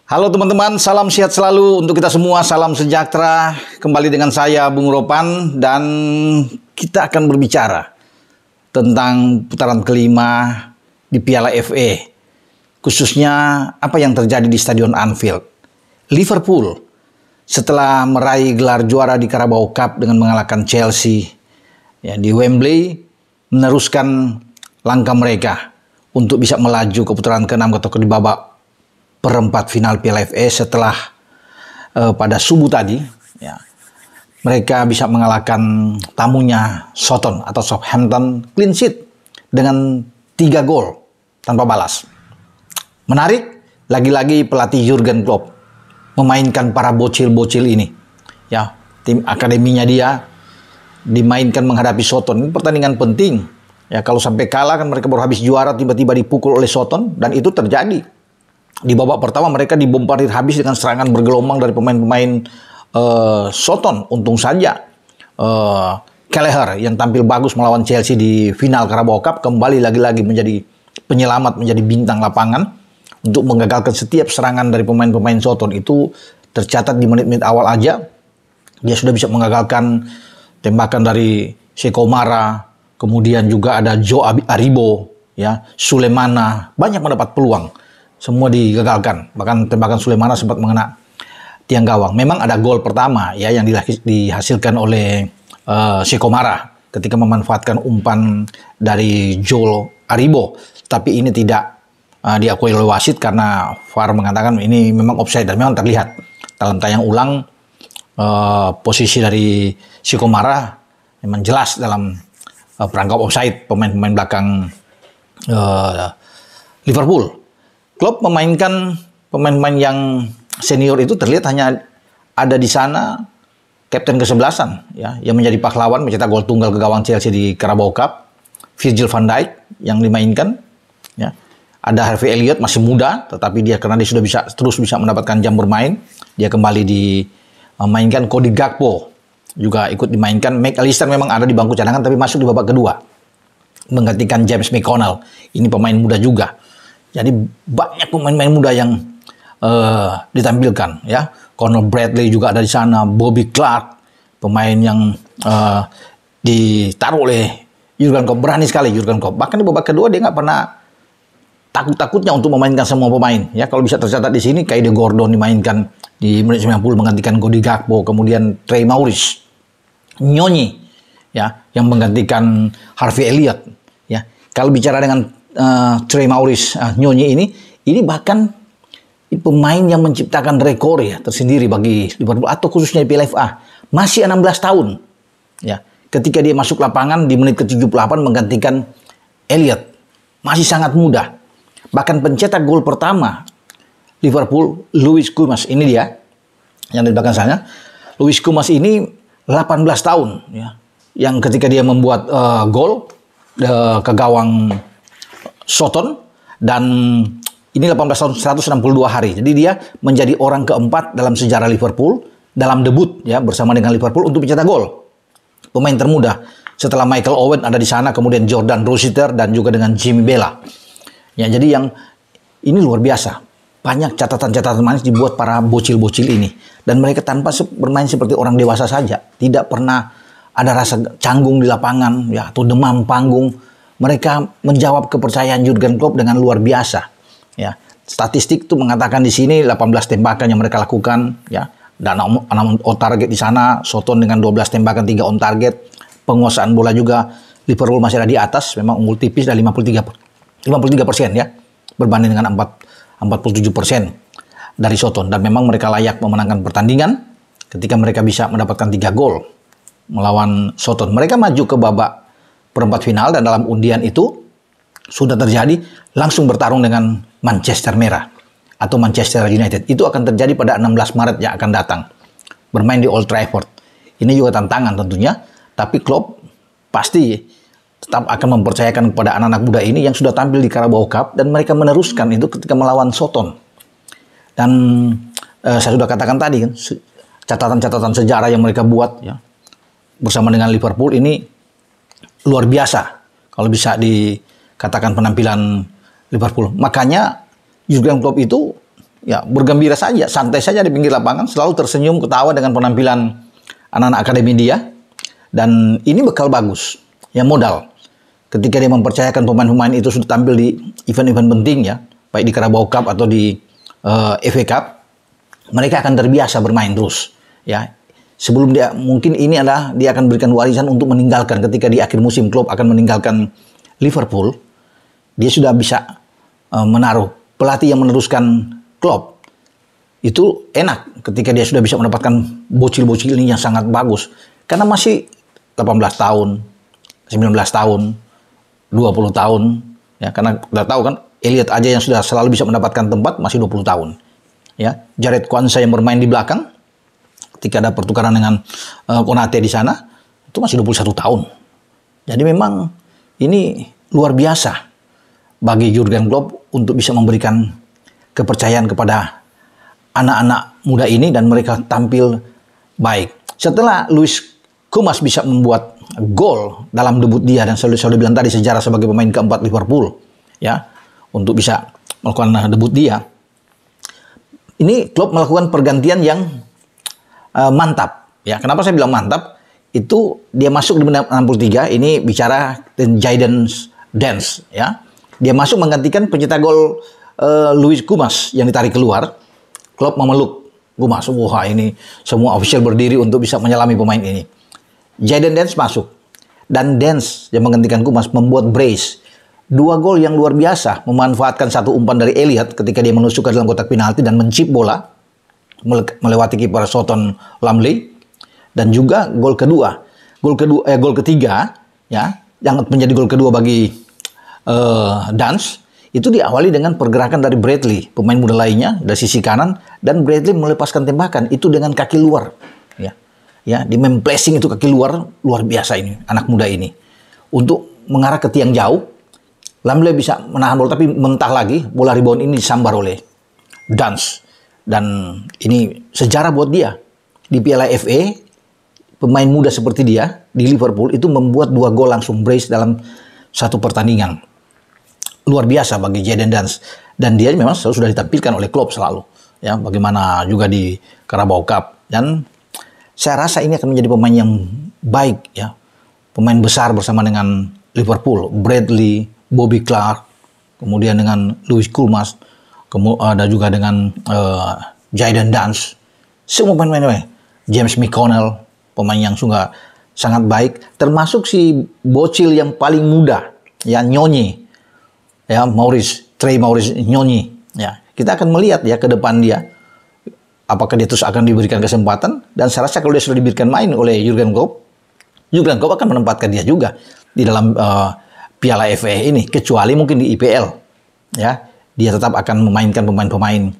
Halo teman-teman, salam sehat selalu untuk kita semua, salam sejahtera. Kembali dengan saya Bung Ropan dan kita akan berbicara tentang putaran kelima di Piala FA. Khususnya apa yang terjadi di Stadion Anfield. Liverpool setelah meraih gelar juara di Carabao Cup dengan mengalahkan Chelsea di Wembley, meneruskan langkah mereka untuk bisa melaju ke putaran ke-6 atau di babak perempat final Piala FA setelah pada subuh tadi mereka bisa mengalahkan tamunya Southampton atau Southampton clean sheet dengan 3 gol tanpa balas. Menarik, lagi-lagi pelatih Jurgen Klopp memainkan para bocil-bocil ini. Tim akademinya dia dimainkan menghadapi Southampton. Ini pertandingan penting. Kalau sampai kalah kan mereka baru habis juara tiba-tiba dipukul oleh Southampton dan itu terjadi. Di babak pertama mereka dibombardir habis dengan serangan bergelombang dari pemain-pemain Southampton. Untung saja Kelleher yang tampil bagus melawan Chelsea di final Carabao Cup kembali lagi-lagi menjadi penyelamat, menjadi bintang lapangan untuk menggagalkan setiap serangan dari pemain-pemain Southampton. Itu tercatat di menit-menit awal aja dia sudah bisa mengagalkan tembakan dari Seko Mara, kemudian juga ada Joe Aribo, Sulemana, banyak mendapat peluang. Semua digagalkan. Bahkan tembakan Sulemana sempat mengena tiang gawang. Memang ada gol pertama yang dihasilkan oleh Seko Mara ketika memanfaatkan umpan dari Joe Aribo. Tapi ini tidak diakui oleh wasit karena VAR mengatakan ini memang offside dan memang terlihat dalam tayang ulang posisi dari Seko Mara memang jelas dalam perangkap offside pemain-pemain belakang Liverpool. Klopp memainkan pemain-pemain yang senior itu terlihat hanya ada di sana kapten ke-11 yang menjadi pahlawan mencetak gol tunggal ke gawang Chelsea di Carabao Cup, Virgil van Dijk yang dimainkan. Ada Harvey Elliott masih muda tetapi dia karena dia sudah terus bisa mendapatkan jam bermain, dia kembali dimainkan. Cody Gakpo juga ikut dimainkan. McAllister memang ada di bangku cadangan tapi masuk di babak kedua menggantikan James McConnell. Ini pemain muda juga. Jadi banyak pemain-pemain muda yang ditampilkan. Conor Bradley juga ada di sana, Bobby Clark, pemain yang ditaruh oleh Jurgen Klopp, berani sekali Jurgen Klopp. Bahkan di babak kedua dia nggak pernah takut-takutnya untuk memainkan semua pemain. Kalau bisa tercatat di sini, Kaide Gordon dimainkan di menit 90 menggantikan Cody Gakpo, kemudian Trey Maurice, Nyonyi yang menggantikan Harvey Elliott. Kalau bicara dengan Trey Maurice, Nyonyi ini bahkan pemain yang menciptakan rekor tersendiri bagi Liverpool atau khususnya di Piala FA. Masih 16 tahun. Ketika dia masuk lapangan di menit ke-78 menggantikan Elliott. Masih sangat muda. Bahkan pencetak gol pertama Liverpool, Louis Kumas, ini dia yang di belakang sana. Louis Kumas ini 18 tahun yang ketika dia membuat gol ke gawang Southampton, dan ini 18 tahun 162 hari. Jadi dia menjadi orang keempat dalam sejarah Liverpool dalam debut bersama dengan Liverpool untuk mencetak gol. Pemain termuda setelah Michael Owen ada di sana, kemudian Jordan Rossiter dan juga dengan Jimmy Bella. Jadi yang ini luar biasa. Banyak catatan-catatan manis dibuat para bocil-bocil ini. Dan mereka tanpa bermain seperti orang dewasa saja. Tidak pernah ada rasa canggung di lapangan atau demam panggung. Mereka menjawab kepercayaan Jurgen Klopp dengan luar biasa. Statistik itu mengatakan di sini 18 tembakan yang mereka lakukan. Dan 6 on target di sana. Southampton dengan 12 tembakan, 3 on target. Penguasaan bola juga Liverpool masih ada di atas. Memang unggul tipis dari 53% berbanding dengan 47% dari Southampton. Dan memang mereka layak memenangkan pertandingan ketika mereka bisa mendapatkan 3 gol melawan Southampton. Mereka maju ke babak perempat final dan dalam undian itu sudah terjadi langsung bertarung dengan Manchester Merah atau Manchester United. Itu akan terjadi pada 16 Maret yang akan datang. Bermain di Old Trafford. Ini juga tantangan tentunya, tapi Klopp pasti tetap akan mempercayakan kepada anak-anak muda ini yang sudah tampil di Carabao Cup dan mereka meneruskan itu ketika melawan Southampton. Dan saya sudah katakan tadi kan, catatan-catatan sejarah yang mereka buat bersama dengan Liverpool ini luar biasa kalau bisa dikatakan penampilan Liverpool. Makanya Jurgen Klopp itu ya bergembira saja, santai saja di pinggir lapangan, selalu tersenyum, ketawa dengan penampilan anak-anak akademi dia. Dan ini bekal bagus, ya modal. Ketika dia mempercayakan pemain-pemain itu sudah tampil di event-event penting ya, baik di Carabao Cup atau di FA Cup, mereka akan terbiasa bermain terus. Ya, sebelum dia mungkin ini adalah dia akan berikan warisan untuk meninggalkan ketika di akhir musim Klopp akan meninggalkan Liverpool, dia sudah bisa menaruh pelatih yang meneruskan Klopp. Itu enak ketika dia sudah bisa mendapatkan bocil-bocil ini yang sangat bagus. Karena masih 18 tahun, 19 tahun, 20 tahun. Ya, karena kita tahu kan, Elliot aja yang sudah selalu bisa mendapatkan tempat masih 20 tahun. Ya, Jared Kwanza yang bermain di belakang, ketika ada pertukaran dengan Konate di sana, itu masih 21 tahun. Jadi memang ini luar biasa bagi Jurgen Klopp untuk bisa memberikan kepercayaan kepada anak-anak muda ini dan mereka tampil baik. Setelah Luis Kumas bisa membuat gol dalam debut dia dan saya bilang tadi sejarah sebagai pemain keempat Liverpool ya untuk bisa melakukan debut dia. Ini Klopp melakukan pergantian yang mantap ya. Kenapa saya bilang mantap? Itu dia masuk di menit 63, ini bicara Jayden Dance ya. Dia masuk menggantikan pencetak gol Luis Kumas yang ditarik keluar. Klopp memeluk Kumas. Wah, ini semua official berdiri untuk bisa menyelami pemain ini. Jayden Dance masuk. Dan Dance yang menggantikan Kumas membuat brace. 2 gol yang luar biasa. Memanfaatkan satu umpan dari Elliot ketika dia menusuk ke dalam kotak penalti dan mencip bola. Melewati kiper Shotton Lumley. Dan juga gol kedua. Gol ketiga. Ya, yang menjadi gol kedua bagi Dance. Itu diawali dengan pergerakan dari Bradley. Pemain muda lainnya dari sisi kanan. Dan Bradley melepaskan tembakan. Itu dengan kaki luar. Ya, di memplacing itu kaki luar biasa ini anak muda ini untuk mengarah ke tiang jauh. Lamle bisa menahan bola tapi mentah lagi bola rebound ini disambar oleh Dance dan ini sejarah buat dia di Piala FA. Pemain muda seperti dia di Liverpool itu membuat 2 gol langsung brace dalam satu pertandingan. Luar biasa bagi Jayden Dance dan dia memang sudah ditampilkan oleh Klopp selalu ya, bagaimana juga di Carabao Cup. Dan saya rasa ini akan menjadi pemain yang baik ya. Pemain besar bersama dengan Liverpool, Bradley, Bobby Clark, kemudian dengan Luis Kumas, ada juga dengan Jayden Dance. Semua pemain-pemain. James McConnell, pemain yang sangat baik, termasuk si bocil yang paling muda, ya Nyonyi. Ya, Trey Maurice Nyonyi. Ya, kita akan melihat ya ke depan dia. Apakah dia terus akan diberikan kesempatan? Dan saya rasa kalau dia sudah diberikan main oleh Jurgen Klopp akan menempatkan dia juga di dalam Piala FA ini, kecuali mungkin di IPL. Ya, dia tetap akan memainkan pemain-pemain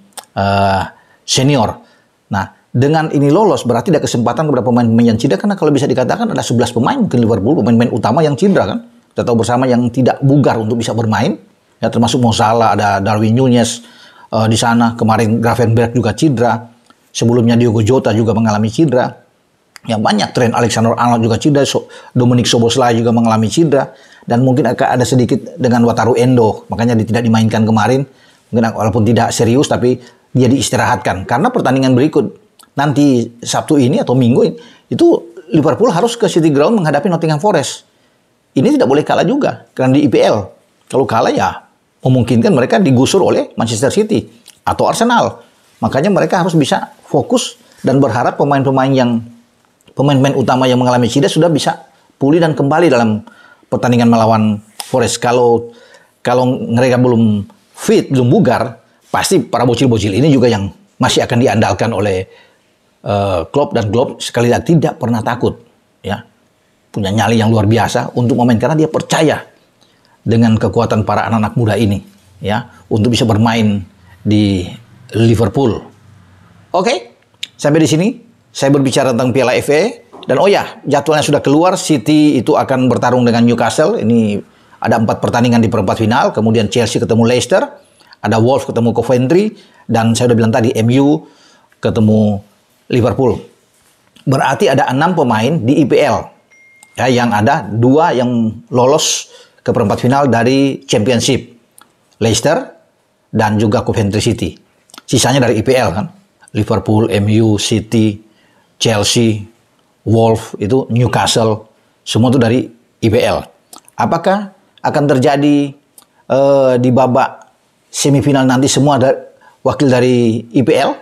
senior. Nah, dengan ini lolos berarti ada kesempatan kepada pemain-pemain yang cedera, karena kalau bisa dikatakan ada 11 pemain mungkin Liverpool, pemain-pemain utama yang cedera kan. Kita tahu bersama yang tidak bugar untuk bisa bermain. Ya, termasuk Mo Salah, ada Darwin Núñez di sana. Kemarin Gravenberch juga cedera. Sebelumnya Diogo Jota juga mengalami cedera. Yang banyak, Trent Alexander-Arnold juga cedera. Dominic Szoboszlai juga mengalami cedera. Dan mungkin akan ada sedikit dengan Wataru Endo. Makanya dia tidak dimainkan kemarin. Mungkin walaupun tidak serius, tapi dia diistirahatkan. Karena pertandingan berikut, nanti Sabtu ini atau Minggu ini, itu Liverpool harus ke City Ground menghadapi Nottingham Forest. Ini tidak boleh kalah juga. Karena di IPL, kalau kalah ya memungkinkan mereka digusur oleh Manchester City atau Arsenal. Makanya mereka harus bisa fokus dan berharap pemain-pemain utama yang mengalami cedera sudah bisa pulih dan kembali dalam pertandingan melawan Forest. Kalau mereka belum fit, belum bugar, pasti para bocil-bocil ini juga yang masih akan diandalkan oleh Klopp, dan Klopp sekali lagi tidak pernah takut ya. Punya nyali yang luar biasa untuk memainkan karena dia percaya dengan kekuatan para anak-anak muda ini ya untuk bisa bermain di Liverpool. Oke, sampai di sini saya berbicara tentang Piala FA. Dan oh ya, jadwalnya sudah keluar. City itu akan bertarung dengan Newcastle. Ini ada 4 pertandingan di perempat final. Kemudian Chelsea ketemu Leicester. Ada Wolves ketemu Coventry. Dan saya sudah bilang tadi, MU ketemu Liverpool. Berarti ada 6 pemain di IPL. Ya, yang ada 2 yang lolos ke perempat final dari Championship. Leicester dan juga Coventry City. sisanya dari IPL kan. Liverpool, MU, City, Chelsea, Wolves, itu Newcastle, semua itu dari IPL. Apakah akan terjadi di babak semifinal nanti semua ada wakil dari IPL?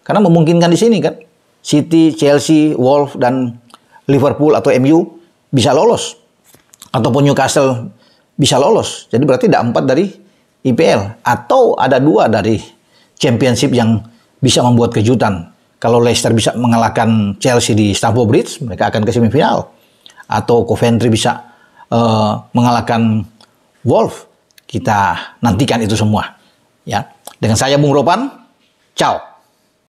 Karena memungkinkan di sini kan. City, Chelsea, Wolves, dan Liverpool atau MU bisa lolos. Ataupun Newcastle bisa lolos. Jadi berarti ada 4 dari IPL. Atau ada 2 dari Championship yang bisa membuat kejutan. Kalau Leicester bisa mengalahkan Chelsea di Stamford Bridge, mereka akan ke semifinal. Atau Coventry bisa mengalahkan Wolves. Kita nantikan itu semua. Ya, dengan saya Bung Ropan. Ciao.